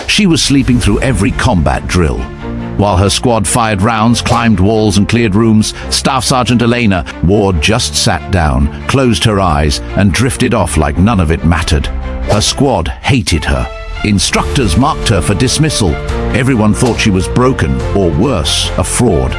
She was sleeping through every combat drill. While her squad fired rounds, climbed walls and cleared rooms, Staff Sergeant Elena Ward just sat down, closed her eyes and drifted off like none of it mattered. Her squad hated her. Instructors marked her for dismissal. Everyone thought she was broken, or worse, a fraud.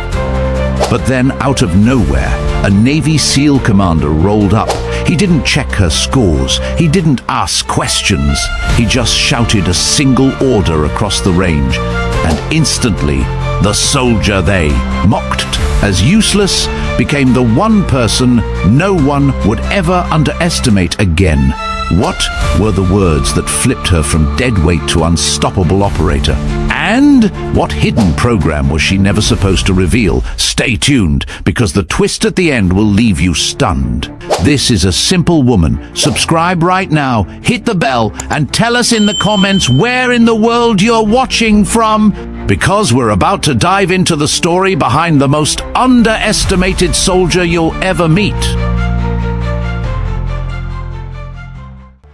But then, out of nowhere, a Navy SEAL commander rolled up. He didn't check her scores. He didn't ask questions. He just shouted a single order across the range. And instantly, the soldier they mocked as useless became the one person no one would ever underestimate again. What were the words that flipped her from deadweight to unstoppable operator? And what hidden program was she never supposed to reveal? Stay tuned, because the twist at the end will leave you stunned. This is a simple woman. Subscribe right now, hit the bell, and tell us in the comments where in the world you're watching from, because we're about to dive into the story behind the most underestimated soldier you'll ever meet.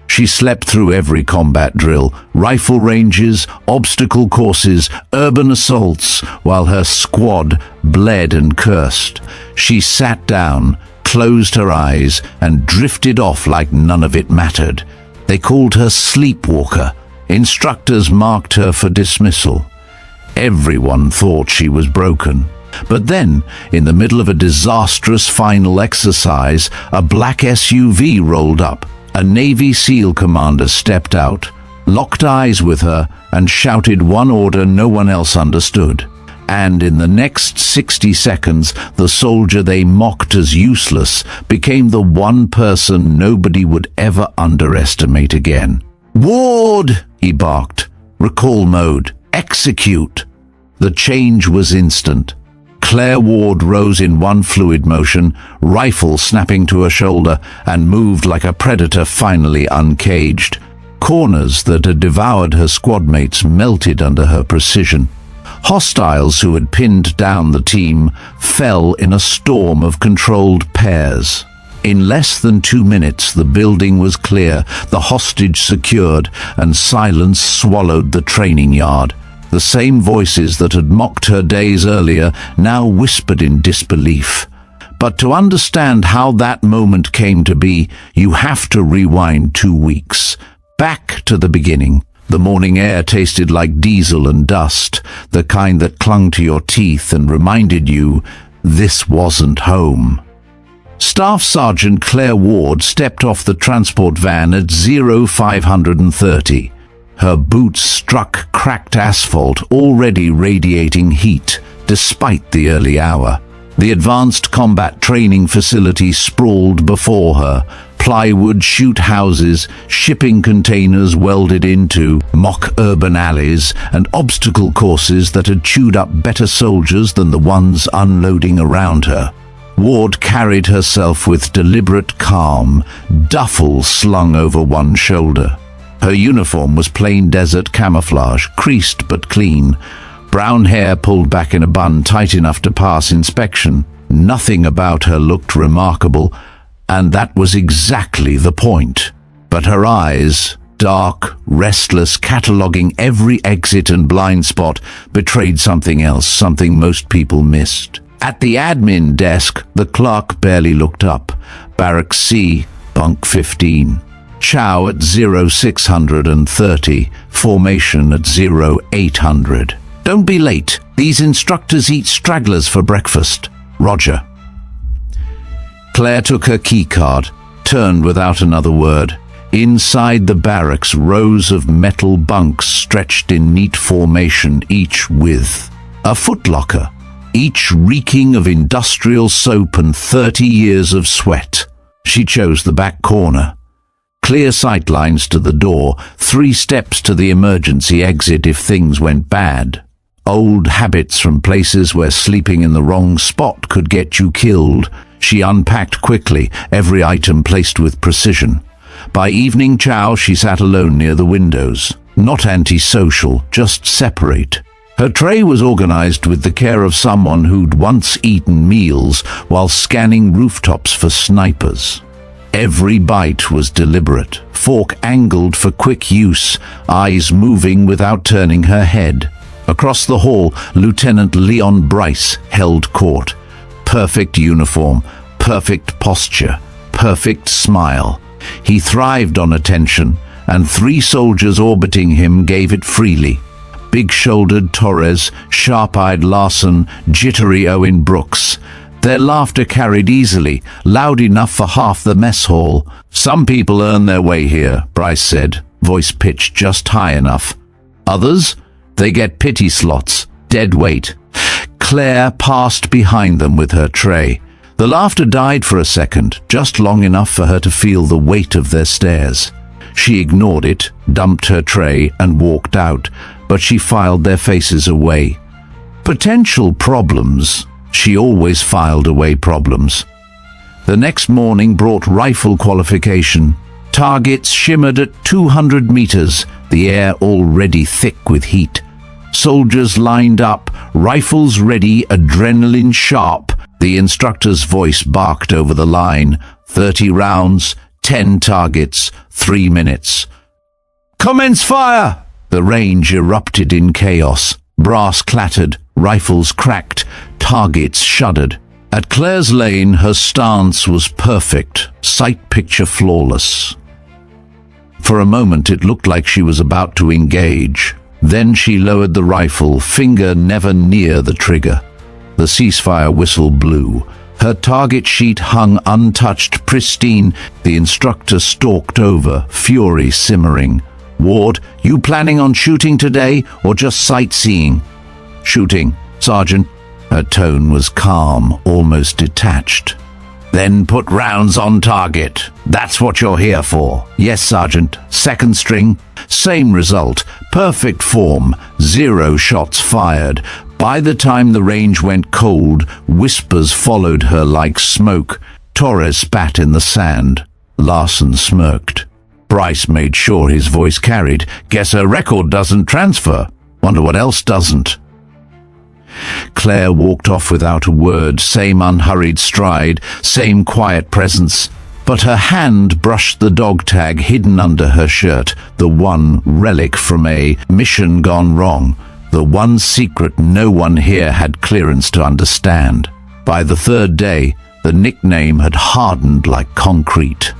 She slept through every combat drill, rifle ranges, obstacle courses, urban assaults, while her squad bled and cursed. She sat down, closed her eyes, and drifted off like none of it mattered. They called her Sleepwalker. Instructors marked her for dismissal. Everyone thought she was broken. But then, in the middle of a disastrous final exercise, a black SUV rolled up. A Navy SEAL commander stepped out, locked eyes with her, and shouted one order no one else understood. And in the next 60 seconds, the soldier they mocked as useless became the one person nobody would ever underestimate again. "Ward!" he barked. "Recall mode. Execute!" The change was instant. Claire Ward rose in one fluid motion, rifle snapping to her shoulder, and moved like a predator finally uncaged. Corners that had devoured her squadmates melted under her precision. Hostiles who had pinned down the team fell in a storm of controlled pairs. In less than 2 minutes, the building was clear, the hostage secured, and silence swallowed the training yard. The same voices that had mocked her days earlier now whispered in disbelief. But to understand how that moment came to be, you have to rewind 2 weeks. Back to the beginning. The morning air tasted like diesel and dust, the kind that clung to your teeth and reminded you this wasn't home. Staff Sergeant Claire Ward stepped off the transport van at 0530. Her boots struck cracked asphalt, already radiating heat, despite the early hour. The advanced combat training facility sprawled before her. Plywood shoot houses, shipping containers welded into mock urban alleys, and obstacle courses that had chewed up better soldiers than the ones unloading around her. Ward carried herself with deliberate calm, duffel slung over one shoulder. Her uniform was plain desert camouflage, creased but clean. Brown hair pulled back in a bun tight enough to pass inspection. Nothing about her looked remarkable, and that was exactly the point. But her eyes, dark, restless, cataloguing every exit and blind spot, betrayed something else, something most people missed. At the admin desk, the clerk barely looked up. Barracks C, bunk 15. Chow at 0630, formation at 0800. Don't be late. These instructors eat stragglers for breakfast. Roger. Claire took her keycard, turned without another word. Inside the barracks, rows of metal bunks stretched in neat formation, each with a footlocker, each reeking of industrial soap and 30 years of sweat. She chose the back corner. Clear sight lines to the door, 3 steps to the emergency exit if things went bad. Old habits from places where sleeping in the wrong spot could get you killed. She unpacked quickly, every item placed with precision. By evening chow, she sat alone near the windows. Not antisocial, just separate. Her tray was organized with the care of someone who'd once eaten meals while scanning rooftops for snipers. Every bite was deliberate, fork angled for quick use, eyes moving without turning her head. Across the hall, Lieutenant Leon Bryce held court. Perfect uniform, perfect posture, perfect smile. He thrived on attention, and 3 soldiers orbiting him gave it freely. Big-shouldered Torres, sharp-eyed Larson, jittery Owen Brooks. Their laughter carried easily, loud enough for half the mess hall. "Some people earn their way here," Bryce said, voice pitched just high enough. "Others? They get pity slots, dead weight." Claire passed behind them with her tray. The laughter died for a second, just long enough for her to feel the weight of their stares. She ignored it, dumped her tray, and walked out, but she filed their faces away. Potential problems. She always filed away problems. The next morning brought rifle qualification. Targets shimmered at 200 meters, the air already thick with heat. Soldiers lined up, rifles ready, adrenaline sharp. The instructor's voice barked over the line. 30 rounds, 10 targets, 3 minutes. "Commence fire!" The range erupted in chaos. Brass clattered, rifles cracked, targets shuddered. At Claire's lane, her stance was perfect, sight picture flawless. For a moment it looked like she was about to engage. Then she lowered the rifle, finger never near the trigger. The ceasefire whistle blew. Her target sheet hung untouched, pristine. The instructor stalked over, fury simmering. "Ward, you planning on shooting today or just sightseeing?" "Shooting, Sergeant." Her tone was calm, almost detached. "Then put rounds on target. That's what you're here for." "Yes, Sergeant." Second string, same result. Perfect form, 0 shots fired. By the time the range went cold, whispers followed her like smoke. Torres spat in the sand. Larson smirked. Bryce made sure his voice carried. "Guess her record doesn't transfer. Wonder what else doesn't." Claire walked off without a word, same unhurried stride, same quiet presence. But her hand brushed the dog tag hidden under her shirt, the one relic from a mission gone wrong, the one secret no one here had clearance to understand. By the 3rd day, the nickname had hardened like concrete.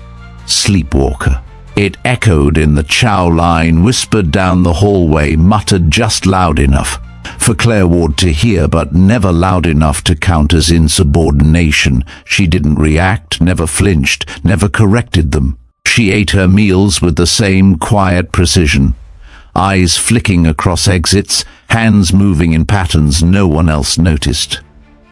Sleepwalker. It echoed in the chow line, whispered down the hallway, muttered just loud enough for Claire Ward to hear, but never loud enough to count as insubordination. She didn't react, never flinched, never corrected them. She ate her meals with the same quiet precision, eyes flicking across exits, hands moving in patterns no one else noticed.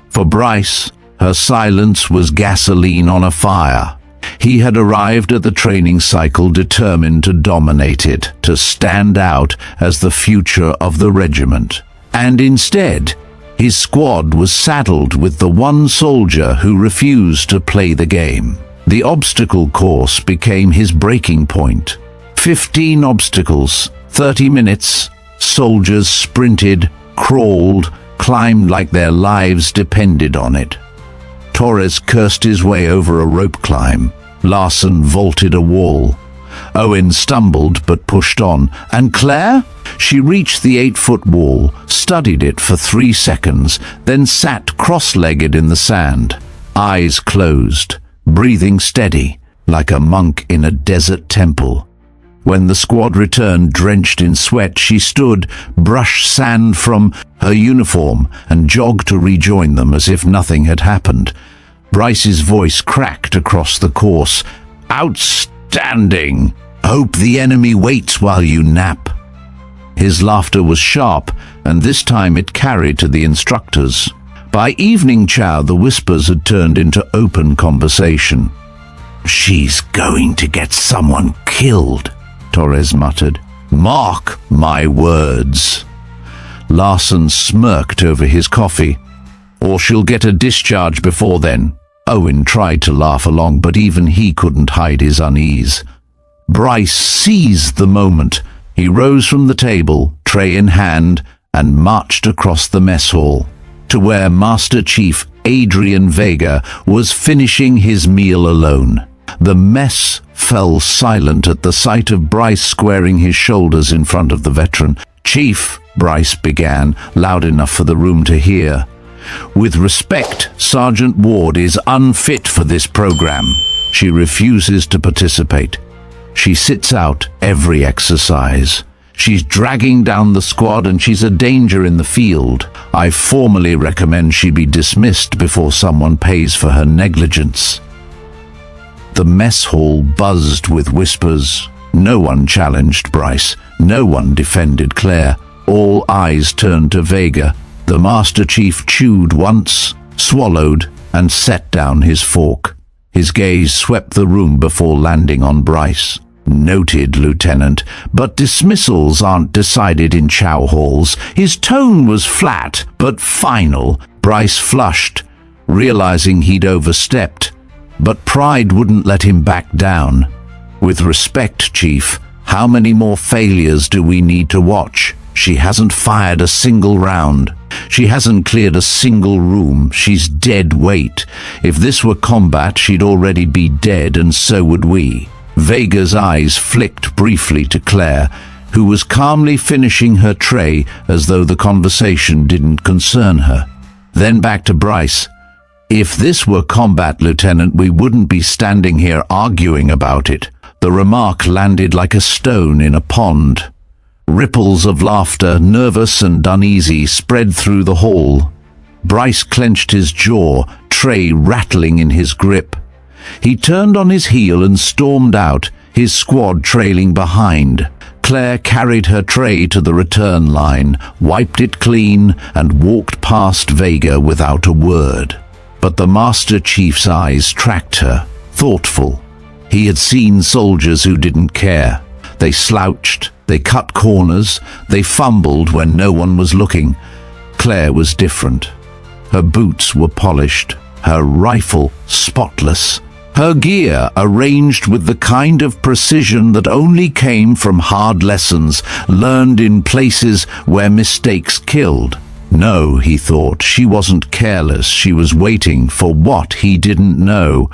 For Bryce, her silence was gasoline on a fire. He had arrived at the training cycle determined to dominate it, to stand out as the future of the regiment. And instead, his squad was saddled with the one soldier who refused to play the game. The obstacle course became his breaking point. 15 obstacles, 30 minutes. Soldiers sprinted, crawled, climbed like their lives depended on it. Torres cursed his way over a rope climb. Larson vaulted a wall. Owen stumbled but pushed on. And Claire? She reached the 8-foot wall, studied it for 3 seconds, then sat cross-legged in the sand, eyes closed, breathing steady, like a monk in a desert temple. When the squad returned drenched in sweat, she stood, brushed sand from her uniform, and jogged to rejoin them as if nothing had happened. Bryce's voice cracked across the course. "Outstanding! Hope the enemy waits while you nap." His laughter was sharp, and this time it carried to the instructors. By evening chow, the whispers had turned into open conversation. "She's going to get someone killed," Torres muttered. "Mark my words." Larson smirked over his coffee. "Or she'll get a discharge before then." Owen tried to laugh along, but even he couldn't hide his unease. Bryce seized the moment. He rose from the table, tray in hand, and marched across the mess hall to where Master Chief Adrian Vega was finishing his meal alone. The mess fell silent at the sight of Bryce squaring his shoulders in front of the veteran. "Chief," Bryce began, loud enough for the room to hear. "With respect, Sergeant Ward is unfit for this program. She refuses to participate. She sits out every exercise. She's dragging down the squad and she's a danger in the field. I formally recommend she be dismissed before someone pays for her negligence." The mess hall buzzed with whispers. No one challenged Bryce. No one defended Claire. All eyes turned to Vega. The Master Chief chewed once, swallowed, and set down his fork. His gaze swept the room before landing on Bryce. "Noted, Lieutenant, but dismissals aren't decided in chow halls." His tone was flat, but final. Bryce flushed, realizing he'd overstepped. But pride wouldn't let him back down. "With respect, Chief, how many more failures do we need to watch? She hasn't fired a single round. She hasn't cleared a single room. She's dead weight. If this were combat, she'd already be dead, and so would we." Vega's eyes flicked briefly to Claire, who was calmly finishing her tray as though the conversation didn't concern her. Then back to Bryce. "If this were combat, Lieutenant, we wouldn't be standing here arguing about it." The remark landed like a stone in a pond. Ripples of laughter, nervous and uneasy, spread through the hall. Bryce clenched his jaw, tray rattling in his grip. He turned on his heel and stormed out, his squad trailing behind. Claire carried her tray to the return line, wiped it clean, and walked past Vega without a word. But the Master Chief's eyes tracked her, thoughtful. He had seen soldiers who didn't care. They slouched, they cut corners, they fumbled when no one was looking. Claire was different. Her boots were polished, her rifle spotless, her gear arranged with the kind of precision that only came from hard lessons learned in places where mistakes killed. No, he thought, she wasn't careless. She was waiting for what he didn't know.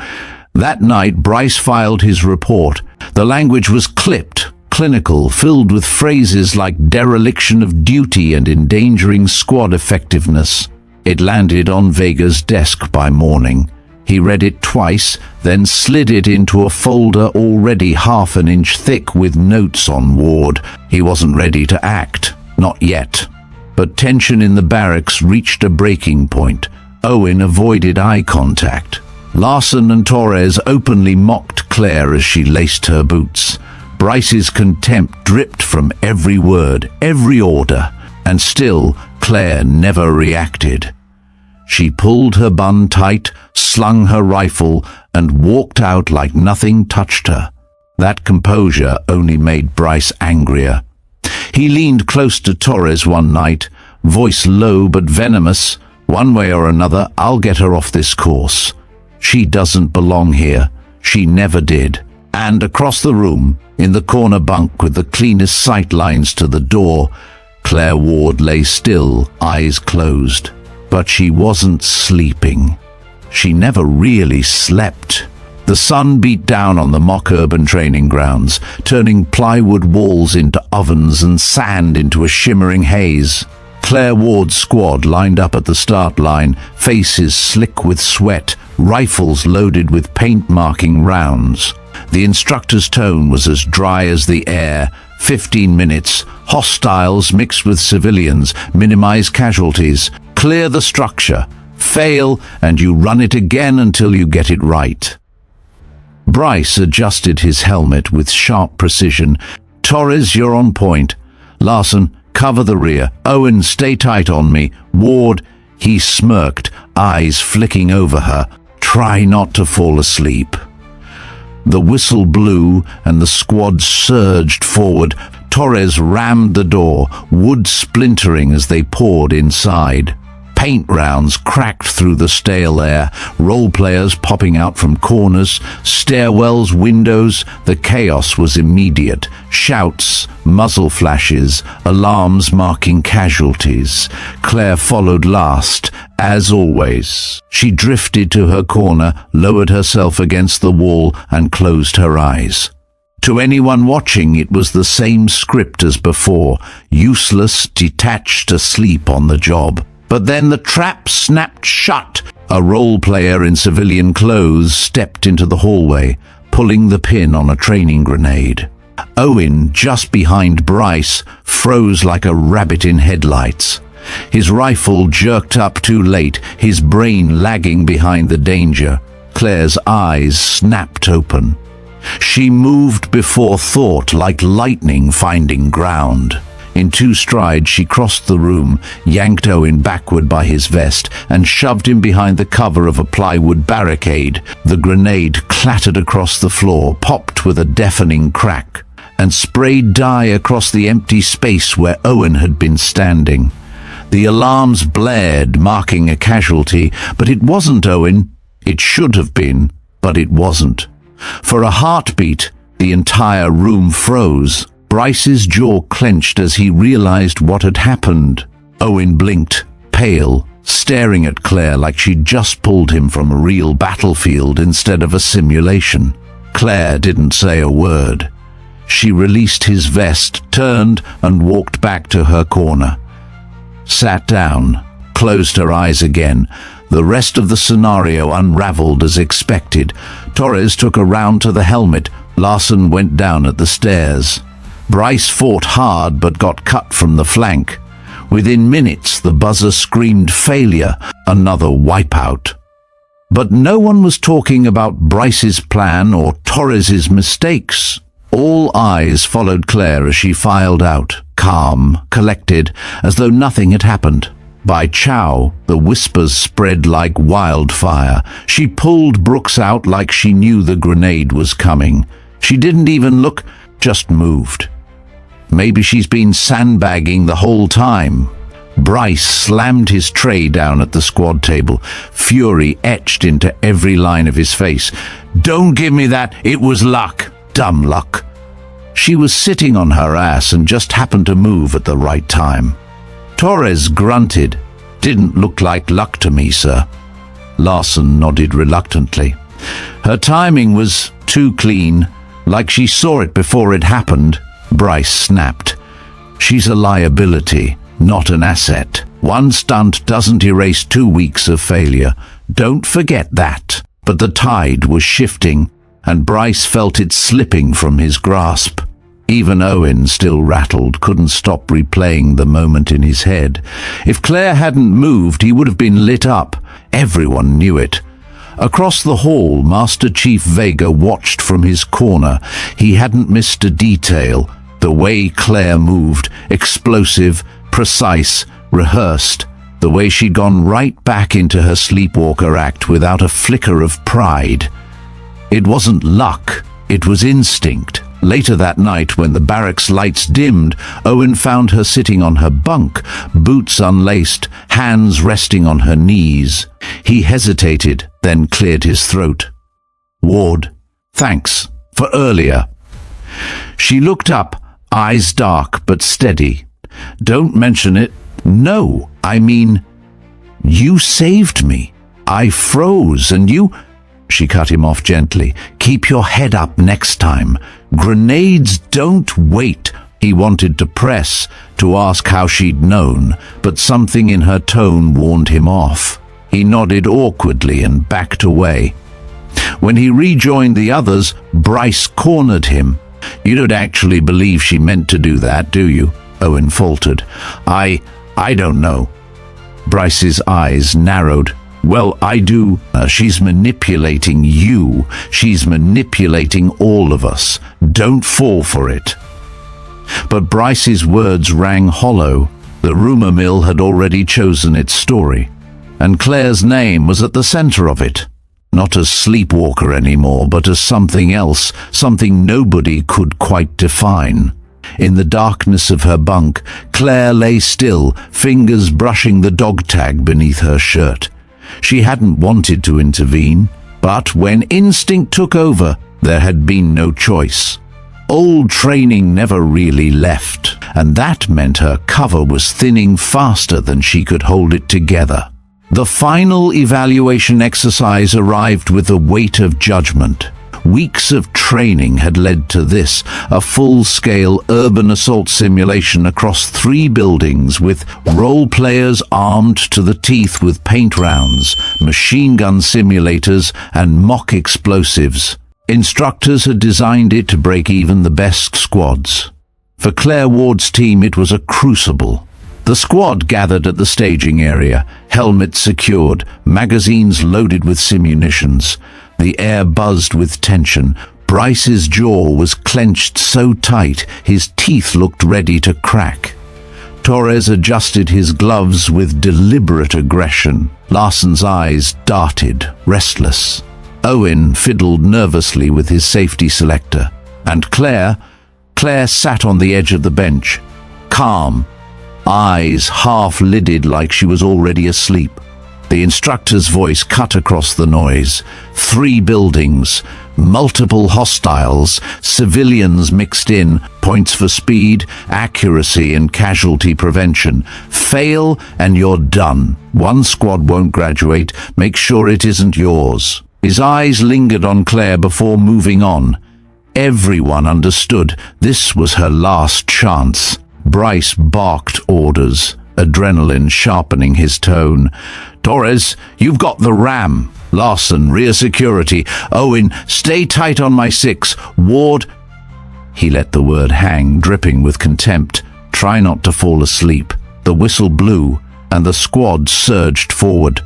That night, Bryce filed his report. The language was clipped, clinical, filled with phrases like dereliction of duty and endangering squad effectiveness. It landed on Vega's desk by morning. He read it twice, then slid it into a folder already half an inch thick with notes on Ward. He wasn't ready to act, not yet. But tension in the barracks reached a breaking point. Owen avoided eye contact. Larson and Torres openly mocked Claire as she laced her boots. Bryce's contempt dripped from every word, every order, and still Claire never reacted. She pulled her bun tight, slung her rifle, and walked out like nothing touched her. That composure only made Bryce angrier. He leaned close to Torres one night, voice low but venomous. "One way or another, I'll get her off this course. She doesn't belong here. She never did." And across the room, in the corner bunk with the cleanest sight lines to the door, Claire Ward lay still, eyes closed. But she wasn't sleeping. She never really slept. The sun beat down on the mock urban training grounds, turning plywood walls into ovens and sand into a shimmering haze. Claire Ward's squad lined up at the start line, faces slick with sweat, rifles loaded with paint-marking rounds. The instructor's tone was as dry as the air. 15 minutes, hostiles mixed with civilians, minimize casualties, clear the structure, fail, and you run it again until you get it right. Bryce adjusted his helmet with sharp precision. "Torres, you're on point. Larson, cover the rear. Owen, stay tight on me. Ward," he smirked, eyes flicking over her, "try not to fall asleep." The whistle blew and the squad surged forward. Torres rammed the door, wood splintering as they poured inside. Paint rounds cracked through the stale air, role players popping out from corners, stairwells, windows. The chaos was immediate. Shouts, muzzle flashes, alarms marking casualties. Claire followed last, as always. She drifted to her corner, lowered herself against the wall, and closed her eyes. To anyone watching, it was the same script as before: useless, detached, asleep on the job. But then the trap snapped shut. A role player in civilian clothes stepped into the hallway, pulling the pin on a training grenade. Owen, just behind Bryce, froze like a rabbit in headlights. His rifle jerked up too late, his brain lagging behind the danger. Claire's eyes snapped open. She moved before thought, like lightning finding ground. In 2 strides, she crossed the room, yanked Owen backward by his vest, and shoved him behind the cover of a plywood barricade. The grenade clattered across the floor, popped with a deafening crack, and sprayed dye across the empty space where Owen had been standing. The alarms blared, marking a casualty, but it wasn't Owen. It should have been, but it wasn't. For a heartbeat, the entire room froze. Bryce's jaw clenched as he realized what had happened. Owen blinked, pale, staring at Claire like she'd just pulled him from a real battlefield instead of a simulation. Claire didn't say a word. She released his vest, turned, and walked back to her corner. Sat down, closed her eyes again. The rest of the scenario unraveled as expected. Torres took a round to the helmet. Larson went down at the stairs. Bryce fought hard but got cut from the flank. Within minutes, the buzzer screamed failure, another wipeout. But no one was talking about Bryce's plan or Torres's mistakes. All eyes followed Claire as she filed out, calm, collected, as though nothing had happened. By Chow, the whispers spread like wildfire. She pulled Brooks out like she knew the grenade was coming. She didn't even look, just moved. Maybe she's been sandbagging the whole time. Bryce slammed his tray down at the squad table, fury etched into every line of his face. "Don't give me that, it was luck, dumb luck." She was sitting on her ass and just happened to move at the right time. Torres grunted. "Didn't look like luck to me, sir." Larson nodded reluctantly. Her timing was too clean, like she saw it before it happened. Bryce snapped. "She's a liability, not an asset. One stunt doesn't erase 2 weeks of failure. Don't forget that." But the tide was shifting, and Bryce felt it slipping from his grasp. Even Owen, still rattled, couldn't stop replaying the moment in his head. If Claire hadn't moved, he would have been lit up. Everyone knew it. Across the hall, Master Chief Vega watched from his corner. He hadn't missed a detail. The way Claire moved, explosive, precise, rehearsed. The way she'd gone right back into her sleepwalker act without a flicker of pride. It wasn't luck, it was instinct. Later that night, when the barracks lights dimmed, Owen found her sitting on her bunk, boots unlaced, hands resting on her knees. He hesitated, then cleared his throat. "Ward, thanks for earlier." She looked up, eyes dark but steady. "Don't mention it." "No, I mean, you saved me. I froze and you—" She cut him off gently. "Keep your head up next time. Grenades don't wait." He wanted to press, to ask how she'd known, but something in her tone warned him off. He nodded awkwardly and backed away. When he rejoined the others, Bryce cornered him. "You don't actually believe she meant to do that, do you?" Owen faltered. I don't know." Bryce's eyes narrowed. "Well, I do. She's manipulating you. She's manipulating all of us. Don't fall for it." But Bryce's words rang hollow. The rumor mill had already chosen its story, and Claire's name was at the center of it. Not as sleepwalker anymore, but as something else, something nobody could quite define. In the darkness of her bunk, Claire lay still, fingers brushing the dog tag beneath her shirt. She hadn't wanted to intervene, but when instinct took over, there had been no choice. Old training never really left, and that meant her cover was thinning faster than she could hold it together. The final evaluation exercise arrived with the weight of judgment. Weeks of training had led to this, a full-scale urban assault simulation across 3 buildings with role players armed to the teeth with paint rounds, machine gun simulators, and mock explosives. Instructors had designed it to break even the best squads. For Claire Ward's team, it was a crucible. The squad gathered at the staging area, helmets secured, magazines loaded with simunitions. The air buzzed with tension. Bryce's jaw was clenched so tight his teeth looked ready to crack. Torres adjusted his gloves with deliberate aggression. Larson's eyes darted, restless. Owen fiddled nervously with his safety selector. And Claire sat on the edge of the bench, calm, eyes half-lidded like she was already asleep. The instructor's voice cut across the noise. 3 buildings, multiple hostiles, civilians mixed in, points for speed, accuracy and casualty prevention. Fail and you're done. 1 squad won't graduate. Make sure it isn't yours. His eyes lingered on Claire before moving on. Everyone understood this was her last chance. Bryce barked orders, adrenaline sharpening his tone. Torres, you've got the ram. Larson, rear security. Owen, stay tight on my 6. Ward... He let the word hang, dripping with contempt. Try not to fall asleep. The whistle blew, and the squad surged forward.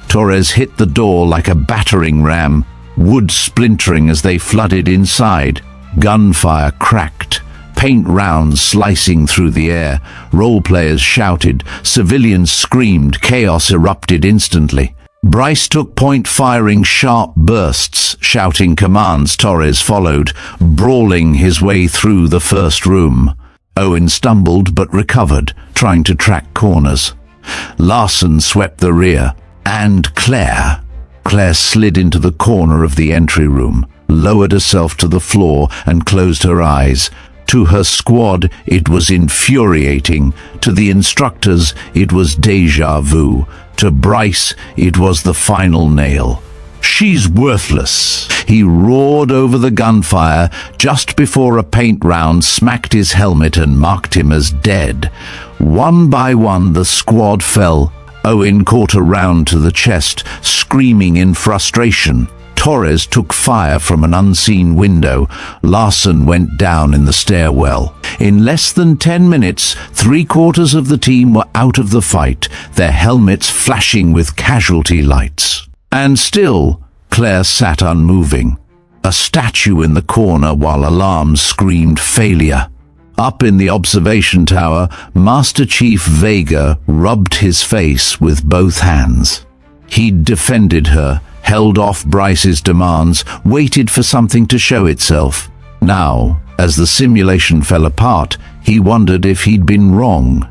Torres hit the door like a battering ram, wood splintering as they flooded inside. Gunfire cracked, paint rounds slicing through the air. Role players shouted, civilians screamed, chaos erupted instantly. Bryce took point, firing sharp bursts, shouting commands. Torres followed, brawling his way through the first room. Owen stumbled but recovered, trying to track corners. Larson swept the rear, and Claire slid into the corner of the entry room, lowered herself to the floor and closed her eyes. To her squad, it was infuriating. To the instructors, it was déjà vu. To Bryce, it was the final nail. She's worthless. He roared over the gunfire just before a paint round smacked his helmet and marked him as dead. One by one, the squad fell. Owen caught a round to the chest, screaming in frustration. Torres took fire from an unseen window. Larson went down in the stairwell. In less than 10 minutes, 3/4 of the team were out of the fight, their helmets flashing with casualty lights. And still, Claire sat unmoving, a statue in the corner while alarms screamed failure. Up in the observation tower, Master Chief Vega rubbed his face with both hands. He'd defended her, held off Bryce's demands, waited for something to show itself. Now, as the simulation fell apart, he wondered if he'd been wrong.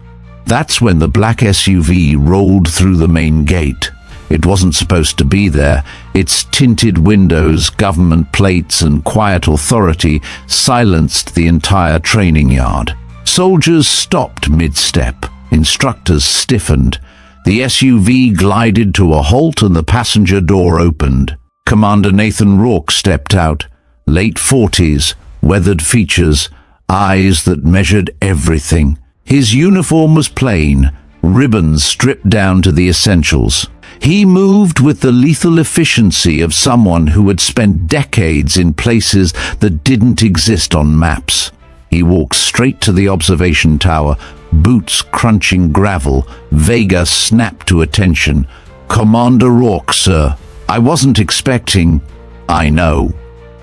That's when the black SUV rolled through the main gate. It wasn't supposed to be there. Its tinted windows, government plates, and quiet authority silenced the entire training yard. Soldiers stopped mid-step. Instructors stiffened. The SUV glided to a halt and the passenger door opened. Commander Nathan Rourke stepped out. Late 40s, weathered features, eyes that measured everything. His uniform was plain, ribbons stripped down to the essentials. He moved with the lethal efficiency of someone who had spent decades in places that didn't exist on maps. He walked straight to the observation tower, boots crunching gravel. Vega snapped to attention. "Commander Rourke, sir. I wasn't expecting—" "I know."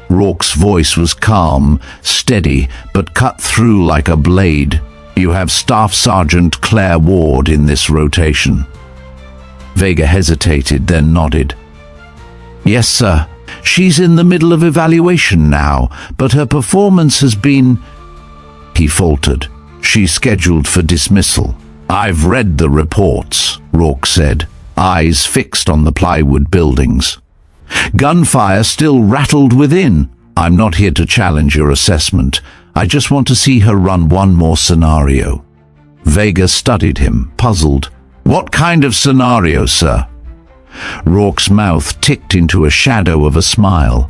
Rourke's voice was calm, steady, but cut through like a blade. "You have Staff Sergeant Claire Ward in this rotation." Vega hesitated, then nodded. "Yes, sir. She's in the middle of evaluation now, but her performance has been—" he faltered. "She's scheduled for dismissal." "I've read the reports," Rourke said, eyes fixed on the plywood buildings. Gunfire still rattled within. "I'm not here to challenge your assessment. I just want to see her run one more scenario." Vega studied him, puzzled. "What kind of scenario, sir?" Rourke's mouth ticked into a shadow of a smile.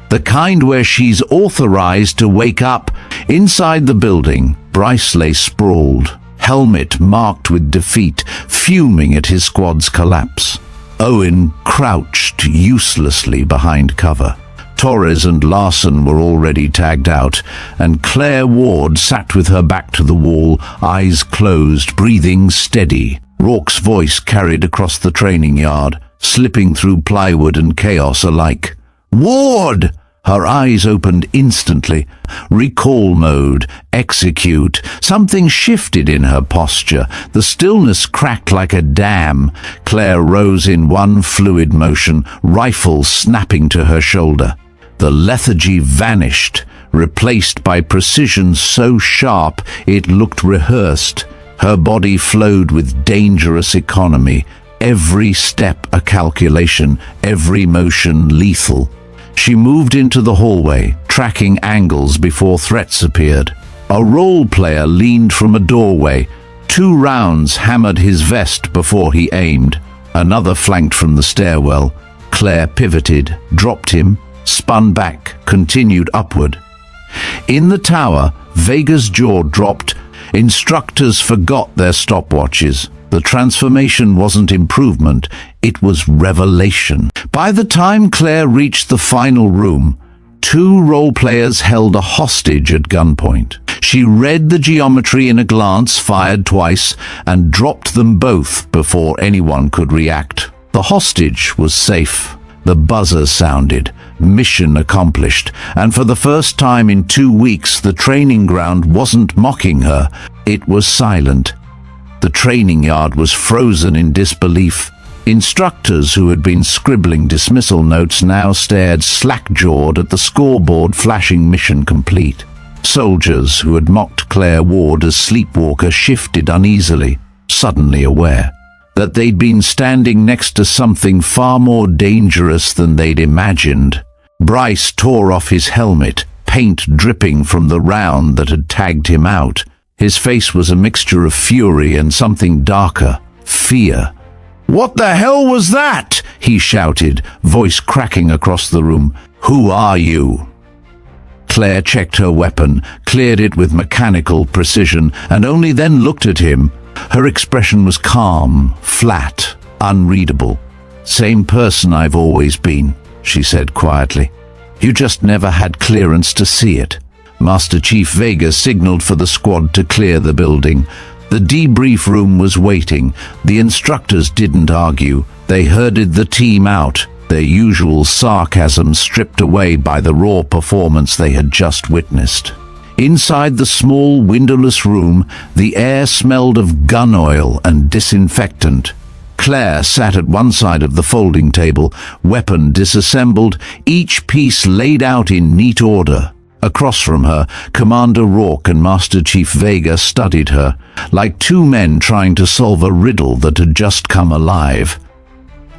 "The kind where she's authorized to wake up." Inside the building, Bryce lay sprawled, helmet marked with defeat, fuming at his squad's collapse. Owen crouched uselessly behind cover. Torres and Larson were already tagged out, and Claire Ward sat with her back to the wall, eyes closed, breathing steady. Rourke's voice carried across the training yard, slipping through plywood and chaos alike. "Ward!" Her eyes opened instantly. Recall mode, execute. Something shifted in her posture. The stillness cracked like a dam. Claire rose in one fluid motion, rifle snapping to her shoulder. The lethargy vanished, replaced by precision so sharp it looked rehearsed. Her body flowed with dangerous economy, every step a calculation, every motion lethal. She moved into the hallway, tracking angles before threats appeared. A role player leaned from a doorway. 2 rounds hammered his vest before he aimed. Another flanked from the stairwell. Claire pivoted, dropped him, spun back, continued upward. In the tower, Vega's jaw dropped. Instructors forgot their stopwatches. The transformation wasn't improvement, it was revelation. By the time Claire reached the final room, 2 role players held a hostage at gunpoint. She read the geometry in a glance, fired twice, and dropped them both before anyone could react. The hostage was safe. The buzzer sounded. Mission accomplished. And for the first time in 2 weeks, the training ground wasn't mocking her. It was silent. The training yard was frozen in disbelief. Instructors who had been scribbling dismissal notes now stared slack-jawed at the scoreboard flashing mission complete. Soldiers who had mocked Claire Ward as sleepwalker shifted uneasily, suddenly aware that they'd been standing next to something far more dangerous than they'd imagined. Bryce tore off his helmet, paint dripping from the round that had tagged him out. His face was a mixture of fury and something darker, fear. "What the hell was that?" he shouted, voice cracking across the room. "Who are you?" Claire checked her weapon, cleared it with mechanical precision, and only then looked at him. Her expression was calm, flat, unreadable. "Same person I've always been," she said quietly. "You just never had clearance to see it." Master Chief Vega signaled for the squad to clear the building. The debrief room was waiting. The instructors didn't argue. They herded the team out, their usual sarcasm stripped away by the raw performance they had just witnessed. Inside the small, windowless room, the air smelled of gun oil and disinfectant. Claire sat at one side of the folding table, weapon disassembled, each piece laid out in neat order. Across from her, Commander Rourke and Master Chief Vega studied her, like 2 men trying to solve a riddle that had just come alive.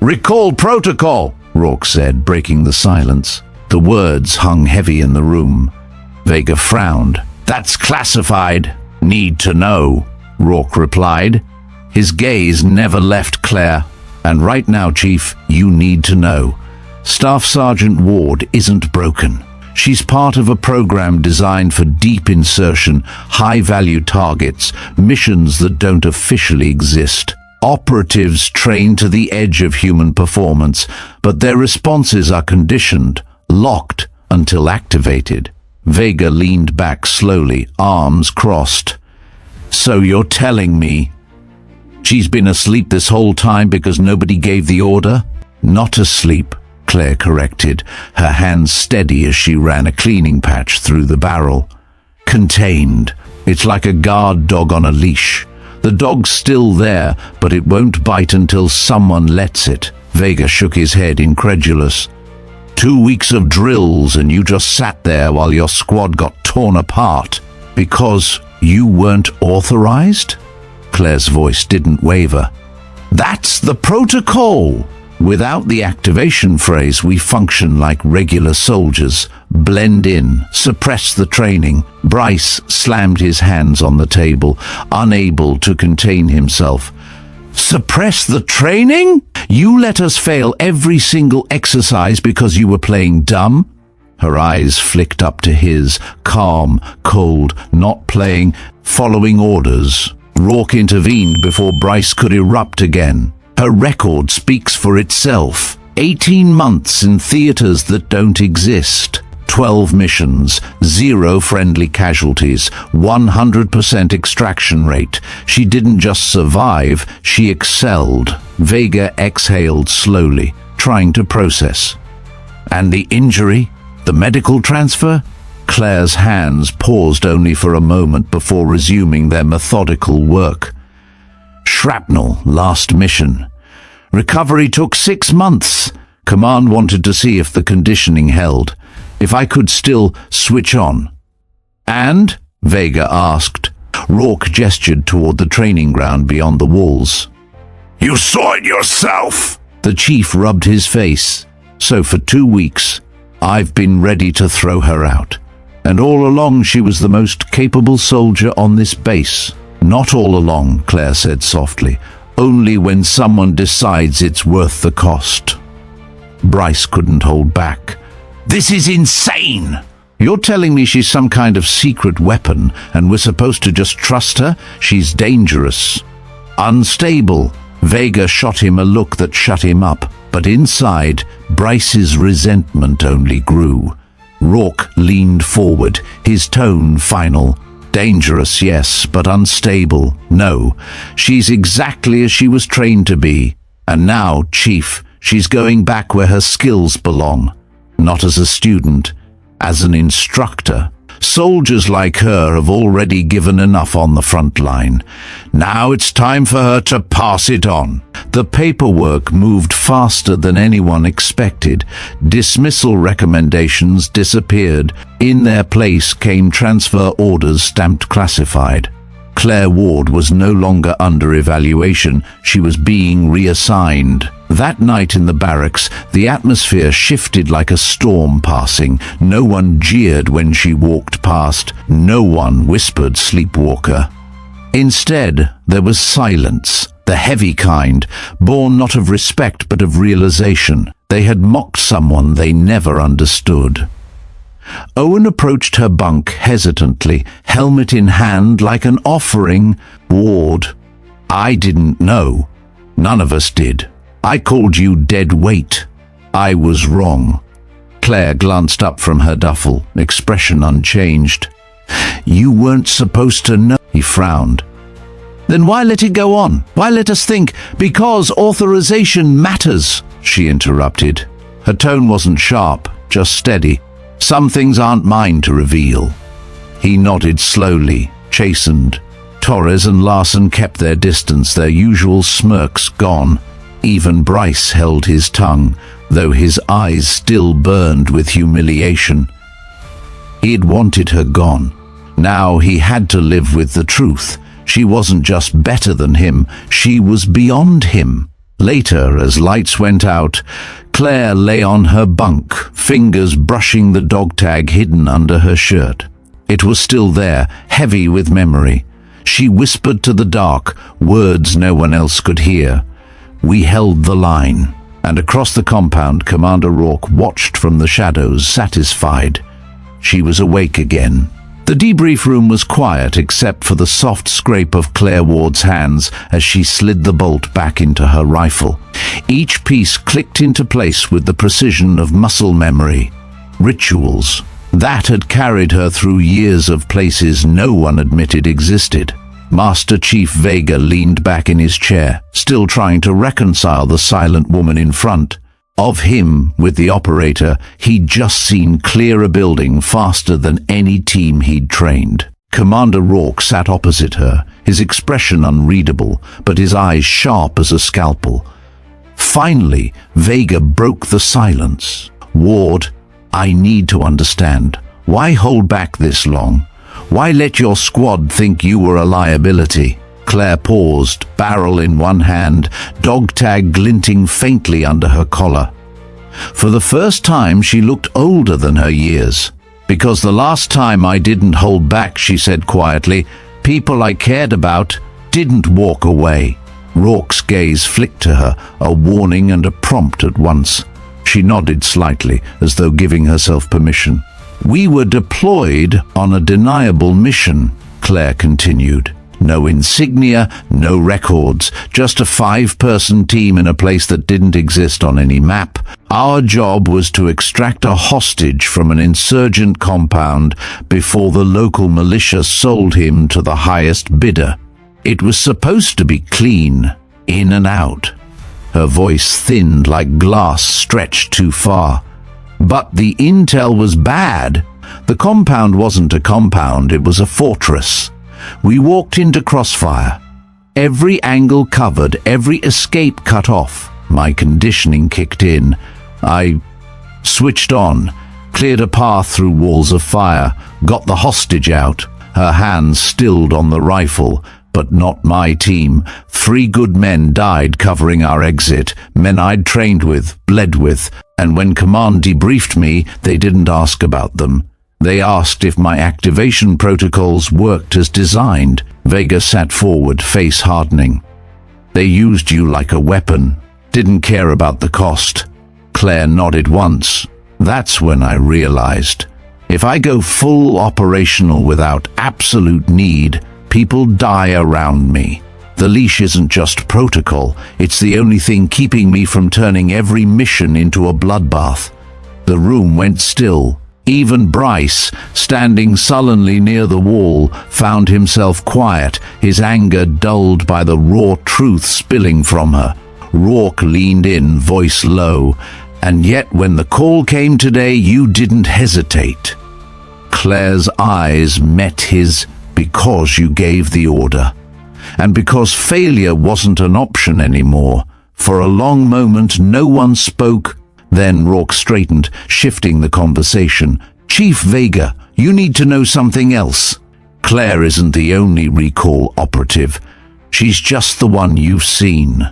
"Recall protocol," Rourke said, breaking the silence. The words hung heavy in the room. Vega frowned. "That's classified. Need to know," Rourke replied. His gaze never left Claire. "And right now, Chief, you need to know. Staff Sergeant Ward isn't broken. She's part of a program designed for deep insertion, high-value targets, missions that don't officially exist. Operatives trained to the edge of human performance, but their responses are conditioned, locked until activated." Vega leaned back slowly, arms crossed. "So you're telling me she's been asleep this whole time because nobody gave the order?" "Not asleep," Claire corrected, her hands steady as she ran a cleaning patch through the barrel. "Contained. It's like a guard dog on a leash. The dog's still there, but it won't bite until someone lets it." Vega shook his head, incredulous. 2 weeks of drills and you just sat there while your squad got torn apart. Because you weren't authorized? Claire's voice didn't waver. That's the protocol. Without the activation phrase, we function like regular soldiers. Blend in, suppress the training. Bryce slammed his hands on the table, unable to contain himself. Suppress the training? You let us fail every single exercise because you were playing dumb? Her eyes flicked up to his, calm, cold, not playing, following orders. Rourke intervened before Bryce could erupt again. Her record speaks for itself. 18 months in theaters that don't exist. 12 missions, 0 friendly casualties, 100% extraction rate. She didn't just survive, she excelled. Vega exhaled slowly, trying to process. And the injury? The medical transfer? Claire's hands paused only for a moment before resuming their methodical work. Shrapnel, last mission. Recovery took 6 months. Command wanted to see if the conditioning held, if I could still switch on. And? Vega asked. Rourke gestured toward the training ground beyond the walls. You saw it yourself! The chief rubbed his face. So for 2 weeks, I've been ready to throw her out. And all along she was the most capable soldier on this base. Not all along, Claire said softly. Only when someone decides it's worth the cost. Bryce couldn't hold back. This is insane! You're telling me she's some kind of secret weapon and we're supposed to just trust her? She's dangerous. Unstable. Vega shot him a look that shut him up, but inside, Bryce's resentment only grew. Rourke leaned forward, his tone final. Dangerous, yes, but unstable, no. She's exactly as she was trained to be. And now, Chief, she's going back where her skills belong. Not as a student, as an instructor. Soldiers like her have already given enough on the front line. Now it's time for her to pass it on. The paperwork moved faster than anyone expected. Dismissal recommendations disappeared. In their place came transfer orders stamped classified. Claire Ward was no longer under evaluation. She was being reassigned. That night in the barracks, the atmosphere shifted like a storm passing. No one jeered when she walked past. No one whispered sleepwalker. Instead, there was silence, the heavy kind, born not of respect but of realization. They had mocked someone they never understood. Owen approached her bunk hesitantly, helmet in hand like an offering. Ward, I didn't know. None of us did. I called you dead weight. I was wrong. Claire glanced up from her duffel, expression unchanged. You weren't supposed to know, he frowned. Then why let it go on? Why let us think? Because authorization matters, she interrupted. Her tone wasn't sharp, just steady. Some things aren't mine to reveal. He nodded slowly, chastened. Torres and Larson kept their distance, their usual smirks gone. Even Bryce held his tongue, though his eyes still burned with humiliation. He had wanted her gone. Now he had to live with the truth. She wasn't just better than him, she was beyond him. Later, as lights went out, Claire lay on her bunk, fingers brushing the dog tag hidden under her shirt. It was still there, heavy with memory. She whispered to the dark, words no one else could hear. We held the line, and across the compound Commander Rourke watched from the shadows, satisfied. She was awake again. The debrief room was quiet except for the soft scrape of Claire Ward's hands as she slid the bolt back into her rifle. Each piece clicked into place with the precision of muscle memory. Rituals. That had carried her through years of places no one admitted existed. Master Chief Vega leaned back in his chair, still trying to reconcile the silent woman in front. Of him, with the operator, he'd just seen clear a building faster than any team he'd trained. Commander Rourke sat opposite her, his expression unreadable, but his eyes sharp as a scalpel. Finally, Vega broke the silence. Ward, I need to understand. Why hold back this long? Why let your squad think you were a liability? Claire paused, barrel in one hand, dog tag glinting faintly under her collar. For the first time, she looked older than her years. Because the last time I didn't hold back, she said quietly, people I cared about didn't walk away. Rourke's gaze flicked to her, a warning and a prompt at once. She nodded slightly, as though giving herself permission. We were deployed on a deniable mission, Claire continued. No insignia, no records, just a 5-person team in a place that didn't exist on any map. Our job was to extract a hostage from an insurgent compound before the local militia sold him to the highest bidder. It was supposed to be clean, in and out. Her voice thinned like glass stretched too far. But the intel was bad. The compound wasn't a compound, it was a fortress. We walked into crossfire. Every angle covered, every escape cut off. My conditioning kicked in. I switched on, cleared a path through walls of fire, got the hostage out. Her hands stilled on the rifle, but not my team. 3 good men died covering our exit, men I'd trained with, bled with, and when command debriefed me, they didn't ask about them. They asked if my activation protocols worked as designed. Vega sat forward, face hardening. They used you like a weapon, didn't care about the cost. Claire nodded once. That's when I realized. If I go full operational without absolute need, people die around me. The leash isn't just protocol, it's the only thing keeping me from turning every mission into a bloodbath. The room went still. Even Bryce, standing sullenly near the wall, found himself quiet, his anger dulled by the raw truth spilling from her. Rourke leaned in, voice low. And yet when the call came today, you didn't hesitate. Claire's eyes met his. Because you gave the order. And because failure wasn't an option anymore. For a long moment no one spoke. Then Rourke straightened, shifting the conversation. Chief Vega, you need to know something else. Claire isn't the only recall operative. She's just the one you've seen.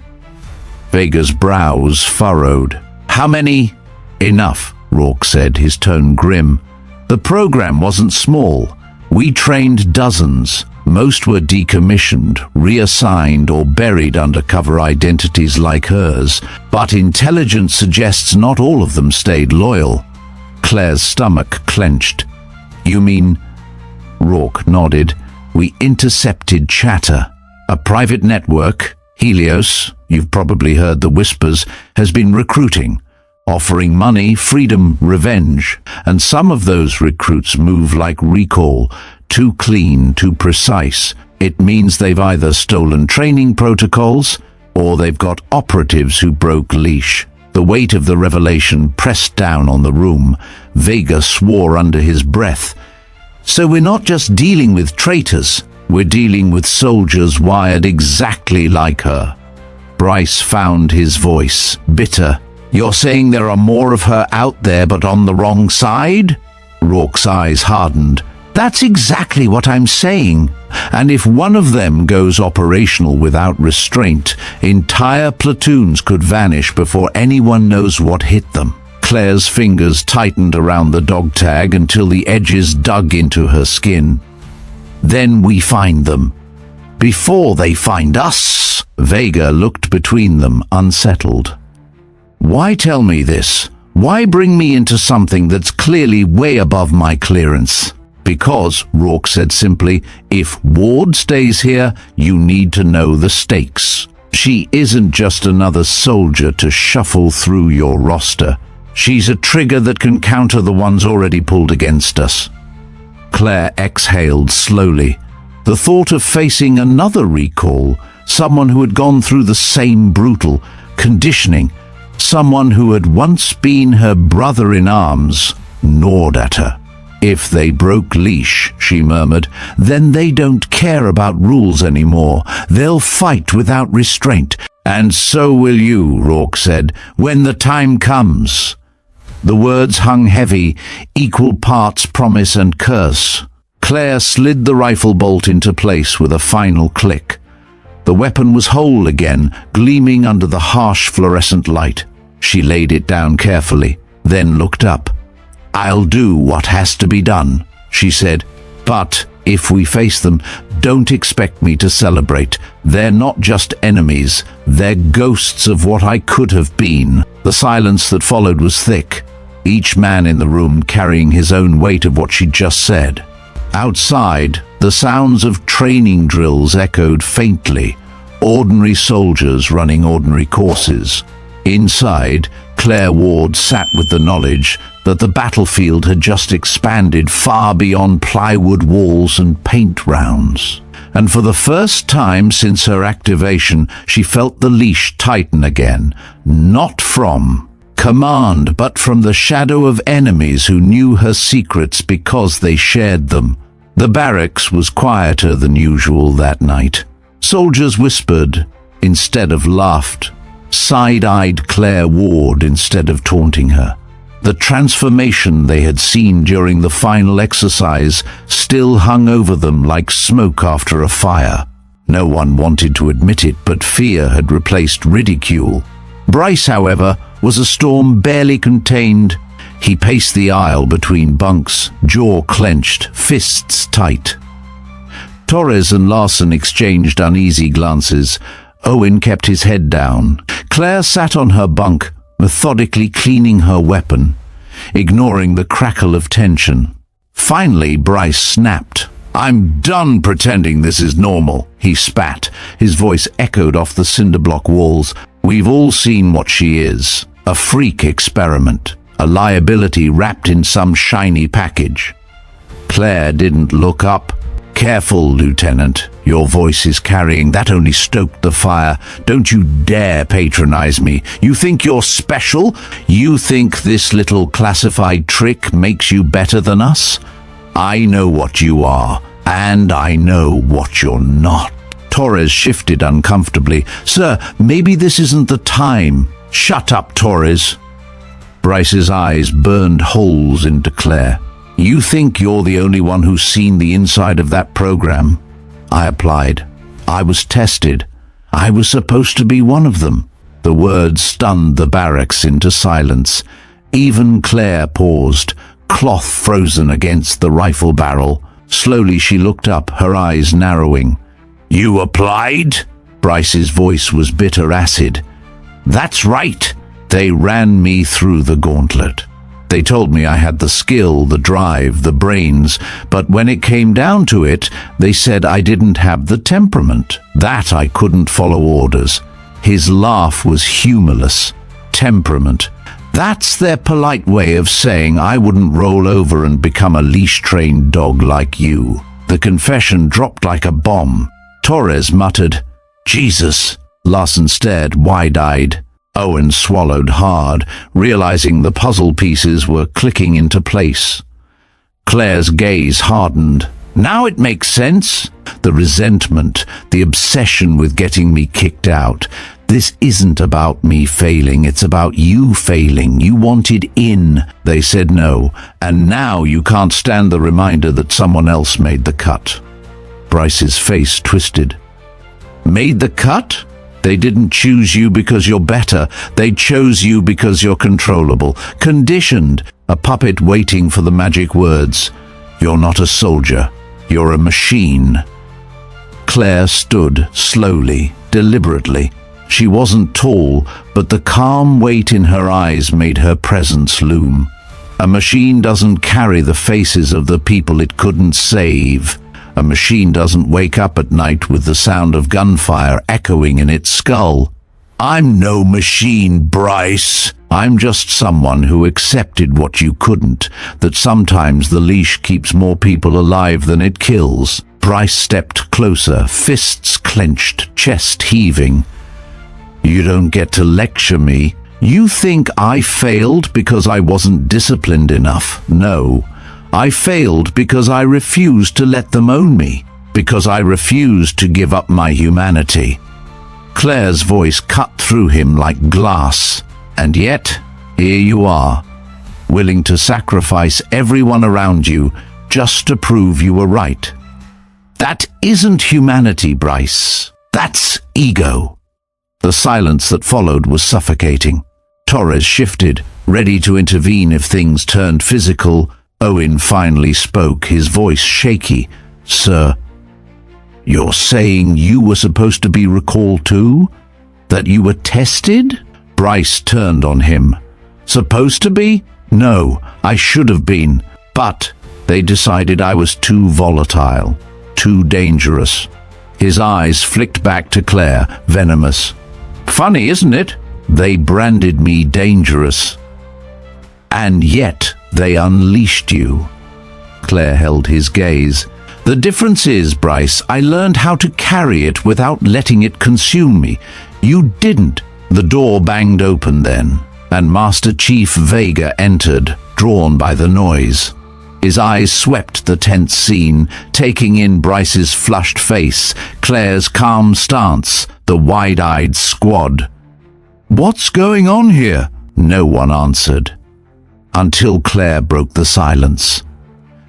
Vega's brows furrowed. How many? Enough, Rourke said, his tone grim. The program wasn't small. We trained dozens. Most were decommissioned, reassigned, or buried under cover identities like hers. But intelligence suggests not all of them stayed loyal. Claire's stomach clenched. You mean? Rourke nodded. We intercepted chatter. A private network, Helios, you've probably heard the whispers, has been recruiting. Offering money, freedom, revenge. And some of those recruits move like recall. Too clean, too precise. It means they've either stolen training protocols, or they've got operatives who broke leash. The weight of the revelation pressed down on the room. Vega swore under his breath. So we're not just dealing with traitors. We're dealing with soldiers wired exactly like her. Bryce found his voice, bitter. You're saying there are more of her out there but on the wrong side? Rourke's eyes hardened. That's exactly what I'm saying. And if one of them goes operational without restraint, entire platoons could vanish before anyone knows what hit them. Claire's fingers tightened around the dog tag until the edges dug into her skin. Then we find them. Before they find us. Vega looked between them, unsettled. Why tell me this? Why bring me into something that's clearly way above my clearance? Because, Rourke said simply, if Ward stays here, you need to know the stakes. She isn't just another soldier to shuffle through your roster. She's a trigger that can counter the ones already pulled against us. Claire exhaled slowly. The thought of facing another recall, someone who had gone through the same brutal conditioning, someone who had once been her brother in arms, gnawed at her. If they broke leash, she murmured, then they don't care about rules anymore. They'll fight without restraint. And so will you, Rourke said, when the time comes. The words hung heavy, equal parts promise and curse. Claire slid the rifle bolt into place with a final click. The weapon was whole again, gleaming under the harsh fluorescent light. She laid it down carefully, then looked up. "I'll do what has to be done," she said. "But if we face them, don't expect me to celebrate. They're not just enemies, they're ghosts of what I could have been." The silence that followed was thick, each man in the room carrying his own weight of what she'd just said. Outside, the sounds of training drills echoed faintly, ordinary soldiers running ordinary courses. Inside, Claire Ward sat with the knowledge that the battlefield had just expanded far beyond plywood walls and paint rounds. And for the first time since her activation, she felt the leash tighten again, not from command, but from the shadow of enemies who knew her secrets because they shared them. The barracks was quieter than usual that night. Soldiers whispered instead of laughed, side-eyed Claire Ward instead of taunting her. The transformation they had seen during the final exercise still hung over them like smoke after a fire. No one wanted to admit it, but fear had replaced ridicule. Bryce, however, was a storm barely contained. He paced the aisle between bunks, jaw clenched, fists tight. Torres and Larson exchanged uneasy glances. Owen kept his head down. Claire sat on her bunk, methodically cleaning her weapon, ignoring the crackle of tension. Finally, Bryce snapped. "I'm done pretending this is normal," he spat. His voice echoed off the cinder-block walls. "We've all seen what she is. A freak experiment. A liability wrapped in some shiny package." Claire didn't look up. "Careful, Lieutenant. Your voice is carrying. That only stoked the fire. Don't you dare patronize me. You think you're special? You think this little classified trick makes you better than us? I know what you are, and I know what you're not." Torres shifted uncomfortably. "Sir, maybe this isn't the time." "Shut up, Torres." Bryce's eyes burned holes into Claire. "You think you're the only one who's seen the inside of that program?" I applied. "I was tested. I was supposed to be one of them." The words stunned the barracks into silence. Even Claire paused, cloth frozen against the rifle barrel. Slowly she looked up, her eyes narrowing. "You applied?" Bryce's voice was bitter acid. "That's right. They ran me through the gauntlet. They told me I had the skill, the drive, the brains, but when it came down to it, they said I didn't have the temperament, that I couldn't follow orders." His laugh was humorless. "Temperament. That's their polite way of saying I wouldn't roll over and become a leash-trained dog like you." The confession dropped like a bomb. Torres muttered, "Jesus." Larson stared wide-eyed. Owen swallowed hard, realizing the puzzle pieces were clicking into place. Claire's gaze hardened. "Now it makes sense. The resentment, the obsession with getting me kicked out. This isn't about me failing, it's about you failing. You wanted in. They said no, and now you can't stand the reminder that someone else made the cut." Bryce's face twisted. "Made the cut? They didn't choose you because you're better. They chose you because you're controllable, conditioned, a puppet waiting for the magic words. You're not a soldier. You're a machine." Claire stood slowly, deliberately. She wasn't tall, but the calm weight in her eyes made her presence loom. A machine doesn't carry the faces of the people it couldn't save. A machine doesn't wake up at night with the sound of gunfire echoing in its skull. "I'm no machine, Bryce. I'm just someone who accepted what you couldn't, that sometimes the leash keeps more people alive than it kills." Bryce stepped closer, fists clenched, chest heaving. "You don't get to lecture me. You think I failed because I wasn't disciplined enough? No. I failed because I refused to let them own me, because I refused to give up my humanity." Claire's voice cut through him like glass. "And yet, here you are, willing to sacrifice everyone around you just to prove you were right. That isn't humanity, Bryce. That's ego. The silence that followed was suffocating. Torres shifted, ready to intervene if things turned physical. Owen finally spoke, his voice shaky. "Sir, you're saying you were supposed to be recalled too? That you were tested?" Bryce turned on him. "Supposed to be? No, I should have been. But they decided I was too volatile, too dangerous." His eyes flicked back to Claire, venomous. "Funny, isn't it? They branded me dangerous. And yet they unleashed you." Claire held his gaze. "The difference is, Bryce, I learned how to carry it without letting it consume me. You didn't." The door banged open then, and Master Chief Vega entered, drawn by the noise. His eyes swept the tense scene, taking in Bryce's flushed face, Claire's calm stance, the wide-eyed squad. "What's going on here?" No one answered, until Claire broke the silence.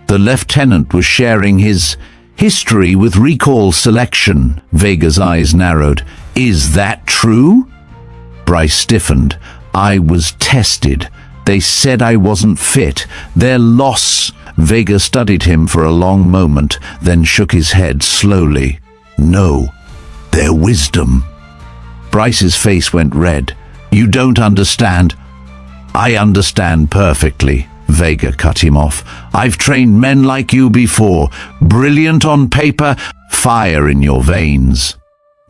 The lieutenant was sharing his history with recall selection. Vega's eyes narrowed. "Is that true?" Bryce stiffened. "I was tested. They said I wasn't fit. Their loss." Vega studied him for a long moment, then shook his head slowly. "No, their wisdom." Bryce's face went red. "You don't understand." "I understand perfectly," Vega cut him off. "I've trained men like you before. Brilliant on paper, fire in your veins.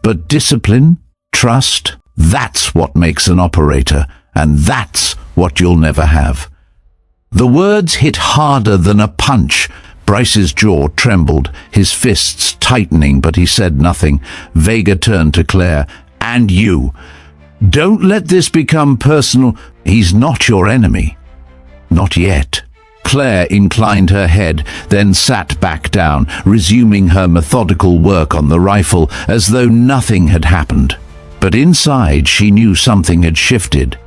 But discipline, trust, that's what makes an operator, and that's what you'll never have." The words hit harder than a punch. Bryce's jaw trembled, his fists tightening, but he said nothing. Vega turned to Claire. "And you. Don't let this become personal. He's not your enemy. Not yet." Claire inclined her head, then sat back down, resuming her methodical work on the rifle, as though nothing had happened. But inside she knew something had shifted.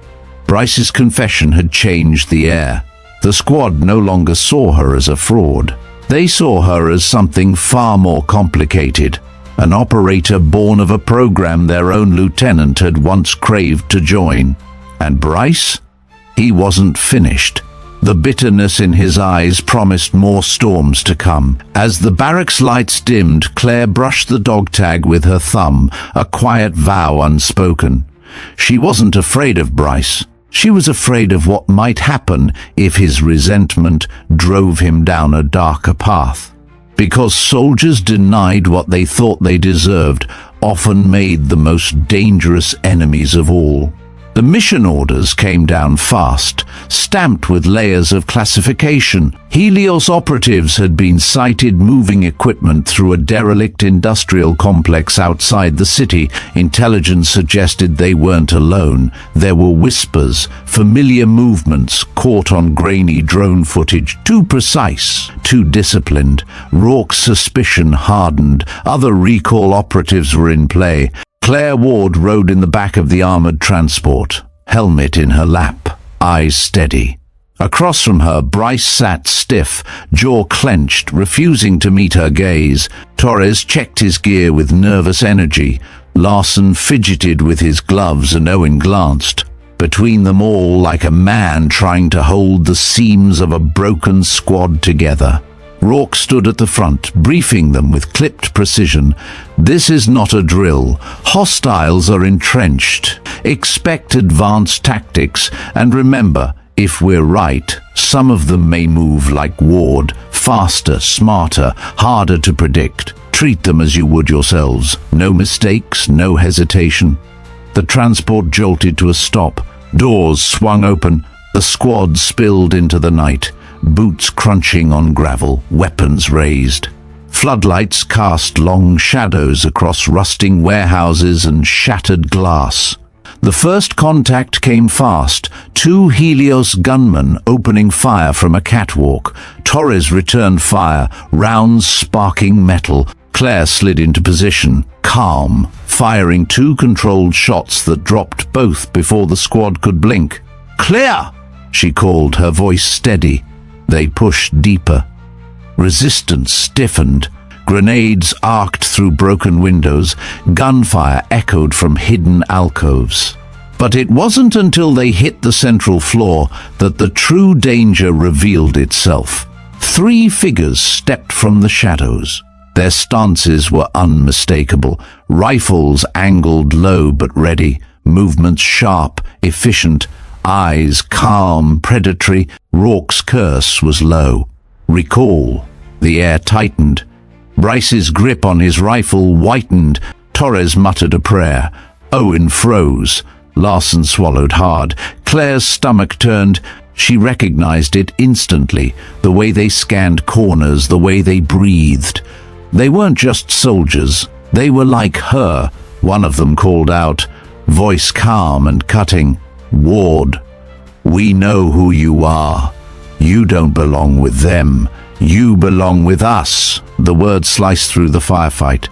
Bryce's confession had changed the air. The squad no longer saw her as a fraud. They saw her as something far more complicated, an operator born of a program their own lieutenant had once craved to join. And Bryce? He wasn't finished. The bitterness in his eyes promised more storms to come. As the barracks lights dimmed, Claire brushed the dog tag with her thumb, a quiet vow unspoken. She wasn't afraid of Bryce. She was afraid of what might happen if his resentment drove him down a darker path. Because soldiers denied what they thought they deserved often made the most dangerous enemies of all. The mission orders came down fast, stamped with layers of classification. Helios operatives had been sighted moving equipment through a derelict industrial complex outside the city. Intelligence suggested they weren't alone. There were whispers, familiar movements caught on grainy drone footage, too precise, too disciplined. Rourke's suspicion hardened. Other recall operatives were in play. Claire Ward rode in the back of the armored transport, helmet in her lap, eyes steady. Across from her, Bryce sat stiff, jaw clenched, refusing to meet her gaze. Torres checked his gear with nervous energy. Larson fidgeted with his gloves, and Owen glanced. Between them all, like a man trying to hold the seams of a broken squad together. Rourke stood at the front, briefing them with clipped precision. "This is not a drill. Hostiles are entrenched. Expect advanced tactics, and remember, if we're right, some of them may move like Ward, faster, smarter, harder to predict. Treat them as you would yourselves. No mistakes, no hesitation." The transport jolted to a stop. Doors swung open. The squad spilled into the night. Boots crunching on gravel, weapons raised. Floodlights cast long shadows across rusting warehouses and shattered glass. The first contact came fast, 2 Helios gunmen opening fire from a catwalk. Torres returned fire, rounds sparking metal. Claire slid into position, calm, firing 2 controlled shots that dropped both before the squad could blink. "Clear!" she called, her voice steady. They pushed deeper. Resistance stiffened. Grenades arced through broken windows. Gunfire echoed from hidden alcoves. But it wasn't until they hit the central floor that the true danger revealed itself. 3 figures stepped from the shadows. Their stances were unmistakable. Rifles angled low but ready. Movements sharp, efficient. Eyes calm, predatory. Rourke's curse was low. Recall. The air tightened. Bryce's grip on his rifle whitened. Torres muttered a prayer. Owen froze. Larson swallowed hard. Claire's stomach turned. She recognized it instantly, the way they scanned corners, the way they breathed. They weren't just soldiers. They were like her. One of them called out, voice calm and cutting, "Ward, we know who you are. You don't belong with them. You belong with us." The words sliced through the firefight.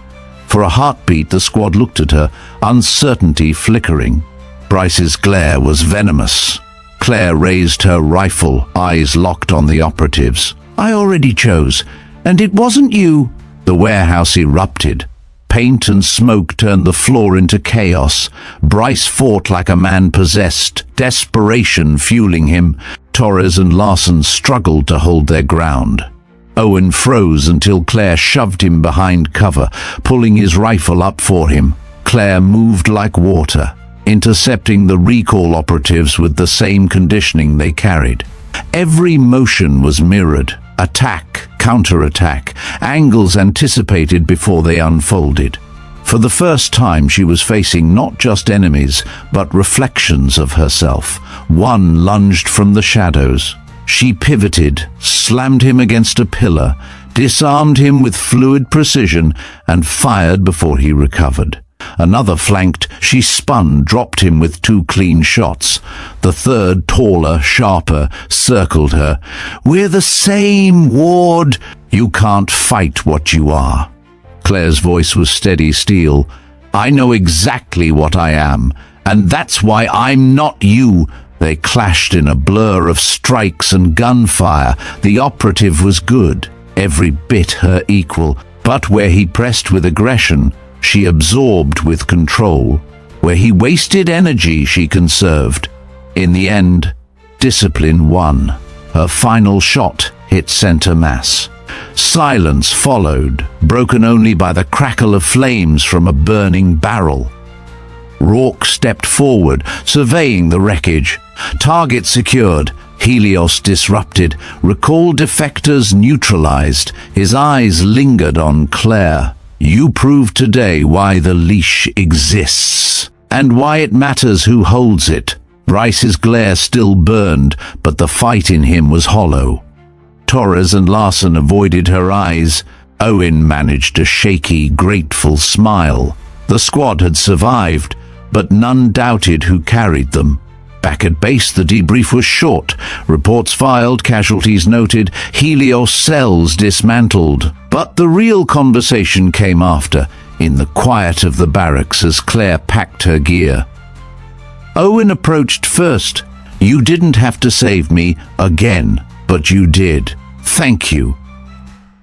For a heartbeat, the squad looked at her, uncertainty flickering. Bryce's glare was venomous. Claire raised her rifle, eyes locked on the operatives. "I already chose, and it wasn't you." The warehouse erupted. Paint and smoke turned the floor into chaos. Bryce fought like a man possessed, desperation fueling him. Torres and Larson struggled to hold their ground. Owen froze until Claire shoved him behind cover, pulling his rifle up for him. Claire moved like water, intercepting the recall operatives with the same conditioning they carried. Every motion was mirrored. Attack, counterattack, angles anticipated before they unfolded. For the first time she was facing not just enemies, but reflections of herself. One lunged from the shadows. She pivoted, slammed him against a pillar, disarmed him with fluid precision, and fired before he recovered. Another flanked. She spun, dropped him with 2 clean shots. The third, taller, sharper, circled her. "We're the same, Ward. You can't fight what you are." Claire's voice was steady steel. "I know exactly what I am, and that's why I'm not you." They clashed in a blur of strikes and gunfire. The operative was good, every bit her equal, but where he pressed with aggression, she absorbed with control. Where he wasted energy, she conserved. In the end, discipline won. Her final shot hit center mass. Silence followed, broken only by the crackle of flames from a burning barrel. Rourke stepped forward, surveying the wreckage. Target secured, Helios disrupted, recall defectors neutralized. His eyes lingered on Claire. "You proved today why the leash exists, and why it matters who holds it." Bryce's glare still burned, but the fight in him was hollow. Torres and Larson avoided her eyes. Owen managed a shaky, grateful smile. The squad had survived, but none doubted who carried them. Back at base, the debrief was short. Reports filed, casualties noted, Helios cells dismantled. But the real conversation came after, in the quiet of the barracks as Claire packed her gear. Owen approached first. "You didn't have to save me again, but you did. Thank you."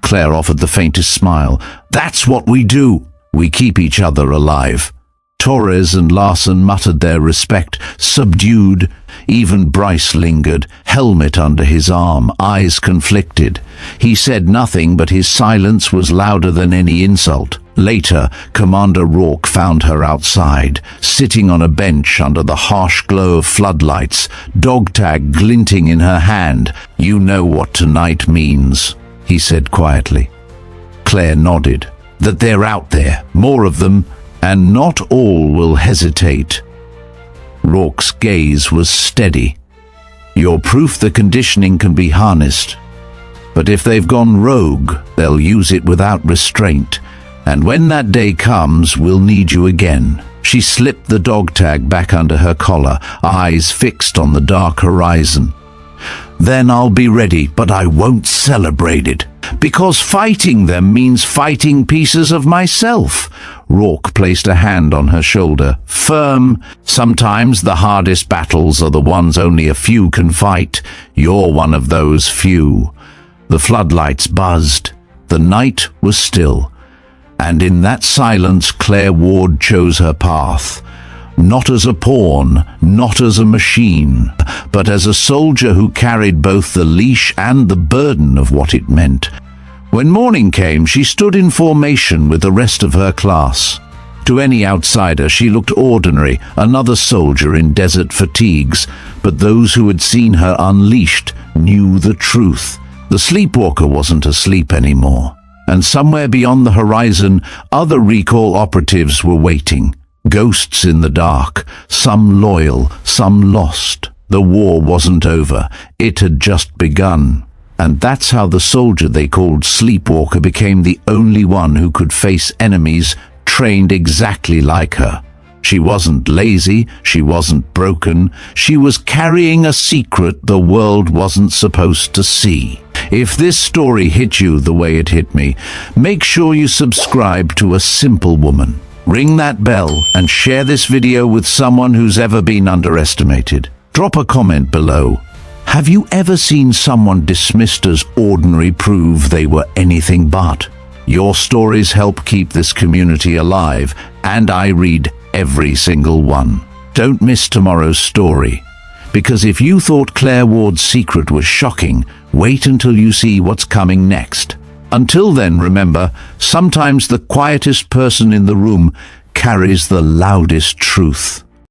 Claire offered the faintest smile. "That's what we do. We keep each other alive." Torres and Larson muttered their respect, subdued. Even Bryce lingered, helmet under his arm, eyes conflicted. He said nothing, but his silence was louder than any insult. Later, Commander Rourke found her outside, sitting on a bench under the harsh glow of floodlights, dog tag glinting in her hand. "You know what tonight means," he said quietly. Claire nodded. "That they're out there, more of them, and not all will hesitate." Rourke's gaze was steady. "You're proof the conditioning can be harnessed. But if they've gone rogue, they'll use it without restraint. And when that day comes, we'll need you again." She slipped the dog tag back under her collar, eyes fixed on the dark horizon. "Then I'll be ready, but I won't celebrate it. Because fighting them means fighting pieces of myself." Rourke placed a hand on her shoulder, firm. "Sometimes the hardest battles are the ones only a few can fight. You're one of those few." The floodlights buzzed. The night was still. And in that silence, Claire Ward chose her path. Not as a pawn, not as a machine, but as a soldier who carried both the leash and the burden of what it meant. When morning came, she stood in formation with the rest of her class. To any outsider, she looked ordinary, another soldier in desert fatigues, but those who had seen her unleashed knew the truth. The sleepwalker wasn't asleep anymore, and somewhere beyond the horizon, other recall operatives were waiting. Ghosts in the dark, some loyal, some lost. The war wasn't over, it had just begun. And that's how the soldier they called Sleepwalker became the only one who could face enemies trained exactly like her. She wasn't lazy, she wasn't broken, she was carrying a secret the world wasn't supposed to see. If this story hit you the way it hit me, make sure you subscribe to A Simple Woman. Ring that bell and share this video with someone who's ever been underestimated. Drop a comment below. Have you ever seen someone dismissed as ordinary prove they were anything but? Your stories help keep this community alive, and I read every single one. Don't miss tomorrow's story, because if you thought Claire Ward's secret was shocking, wait until you see what's coming next. Until then, remember, sometimes the quietest person in the room carries the loudest truth.